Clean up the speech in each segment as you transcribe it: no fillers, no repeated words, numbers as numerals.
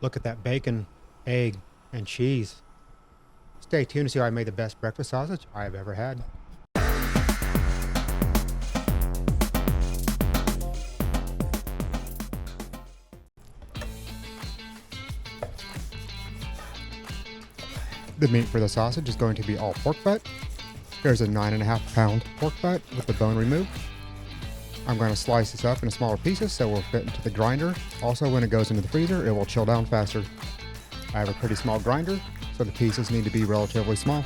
Look at that bacon, egg, and cheese. Stay tuned to see how I made the best breakfast sausage I have ever had. The meat for the sausage is going to be all pork butt. Here's a 9.5-pound pork butt with the bone removed. I'm going to slice this up into smaller pieces so it will fit into the grinder. Also, when it goes into the freezer, it will chill down faster. I have a pretty small grinder, so the pieces need to be relatively small.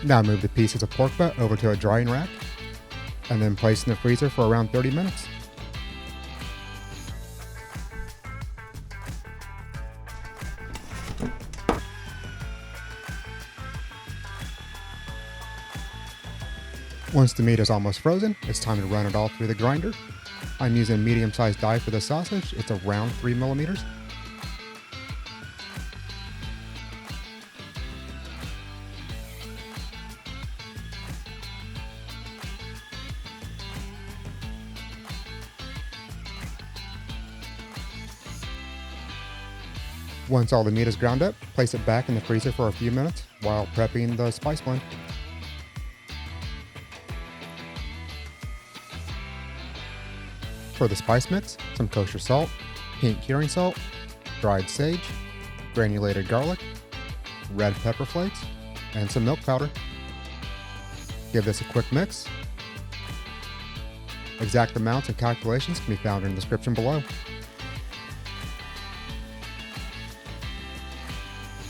Now move the pieces of pork butt over to a drying rack and then place in the freezer for around 30 minutes. Once the meat is almost frozen, it's time to run it all through the grinder. I'm using a medium-sized die for the sausage. It's around 3 millimeters. Once all the meat is ground up, place it back in the freezer for a few minutes while prepping the spice blend. For the spice mix, some kosher salt, pink curing salt, dried sage, granulated garlic, red pepper flakes, and some milk powder. Give this a quick mix. Exact amounts and calculations can be found in the description below.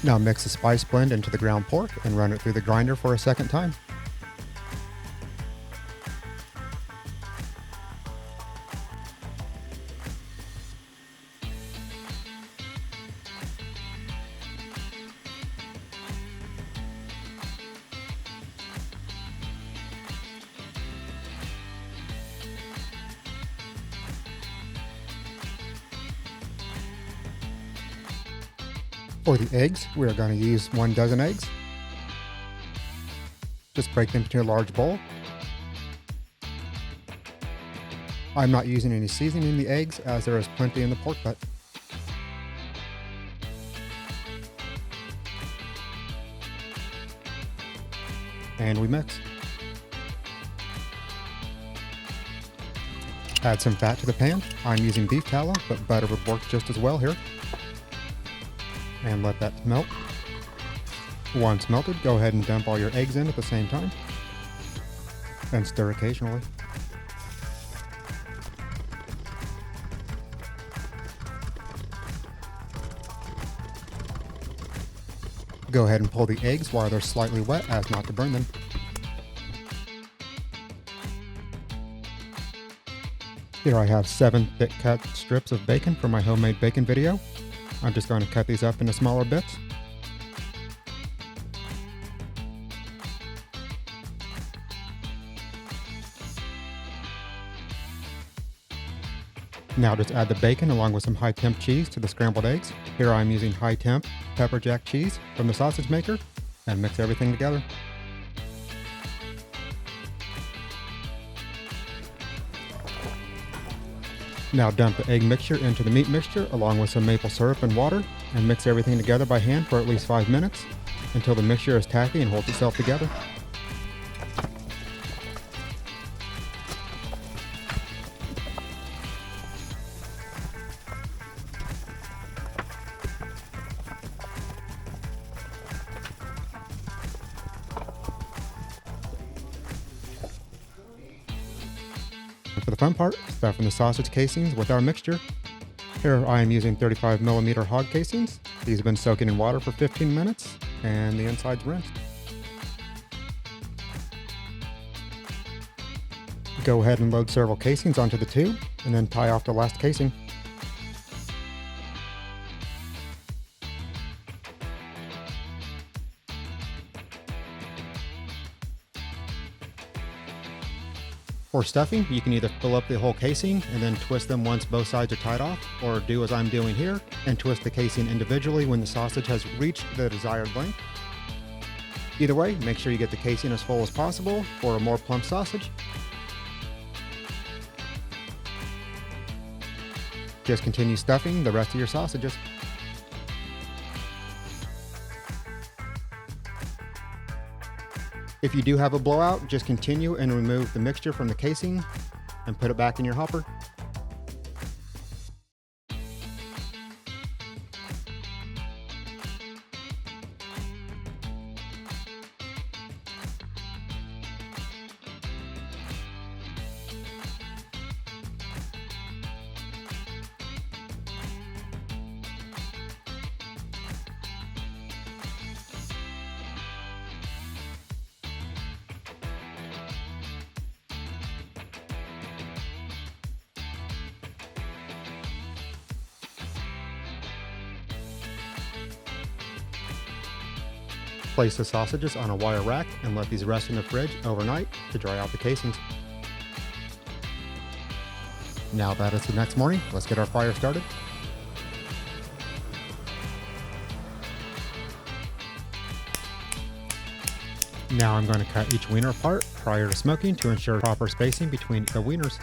Now mix the spice blend into the ground pork and run it through the grinder for a second time. For the eggs, we are going to use 1 dozen eggs. Just break them into a large bowl. I'm not using any seasoning in the eggs as there is plenty in the pork butt. And we mix. Add some fat to the pan. I'm using beef tallow, but butter would work just as well here. And let that melt. Once melted, go ahead and dump all your eggs in at the same time and stir occasionally. Go ahead and pull the eggs while they're slightly wet as not to burn them. Here I have 7 thick cut strips of bacon for my homemade bacon video. I'm just going to cut these up into smaller bits. Now just add the bacon along with some high temp cheese to the scrambled eggs. Here I'm using high temp pepper jack cheese from the sausage maker and mix everything together. Now dump the egg mixture into the meat mixture along with some maple syrup and water and mix everything together by hand for at least 5 minutes until the mixture is tacky and holds itself together. For the fun part, stuffing the sausage casings with our mixture. Here I am using 35mm hog casings. These have been soaking in water for 15 minutes and the inside's rinsed. Go ahead and load several casings onto the tube and then tie off the last casing. For stuffing, you can either fill up the whole casing and then twist them once both sides are tied off, or do as I'm doing here and twist the casing individually when the sausage has reached the desired length. Either way, make sure you get the casing as full as possible for a more plump sausage. Just continue stuffing the rest of your sausages. If you do have a blowout, just continue and remove the mixture from the casing and put it back in your hopper. Place the sausages on a wire rack and let these rest in the fridge overnight to dry out the casings. Now that it's the next morning, let's get our fire started. Now I'm going to cut each wiener apart prior to smoking to ensure proper spacing between the wieners.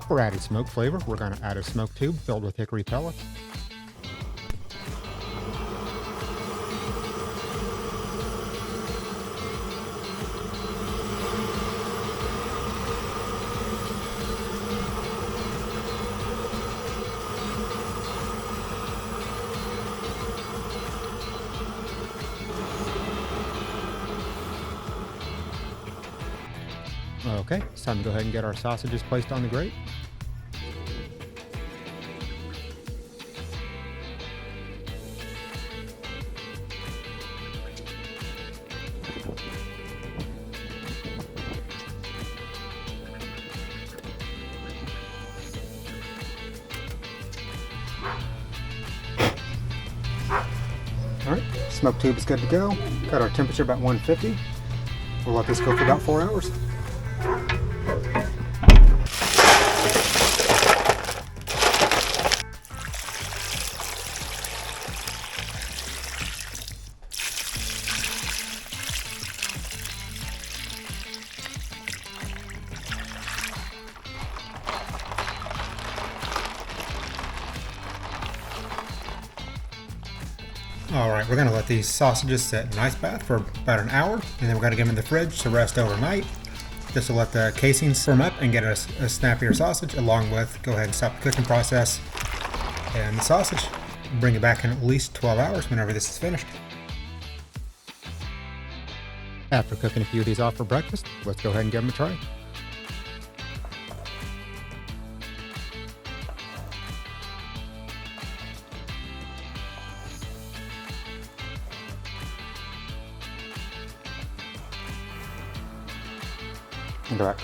For added smoke flavor, we're going to add a smoke tube filled with hickory pellets. Okay, it's time to go ahead and get our sausages placed on the grate. Alright, smoke tube is good to go. Got our temperature about 150. We'll let this go for about 4 hours. Alright, we're going to let these sausages sit in an ice bath for about an hour, and then we're going to get them in the fridge to rest overnight. This will let the casings firm up and get us a snappier sausage, along with go ahead and stop the cooking process and the sausage. Bring it back in at least 12 hours whenever this is finished. After cooking a few of these off for breakfast, let's go ahead and give them a try. Look at that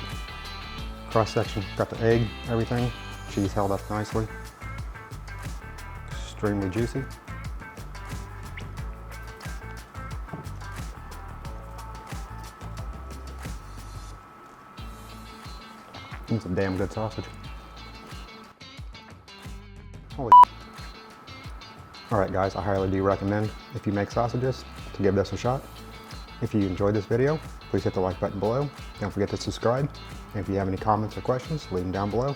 cross section, got the egg, everything. Cheese held up nicely. Extremely juicy. It's a damn good sausage. Holy. Alright guys, I highly do recommend, if you make sausages, to give this a shot. If you enjoyed this video, please hit the like button below. Don't forget to subscribe. And if you have any comments or questions, leave them down below.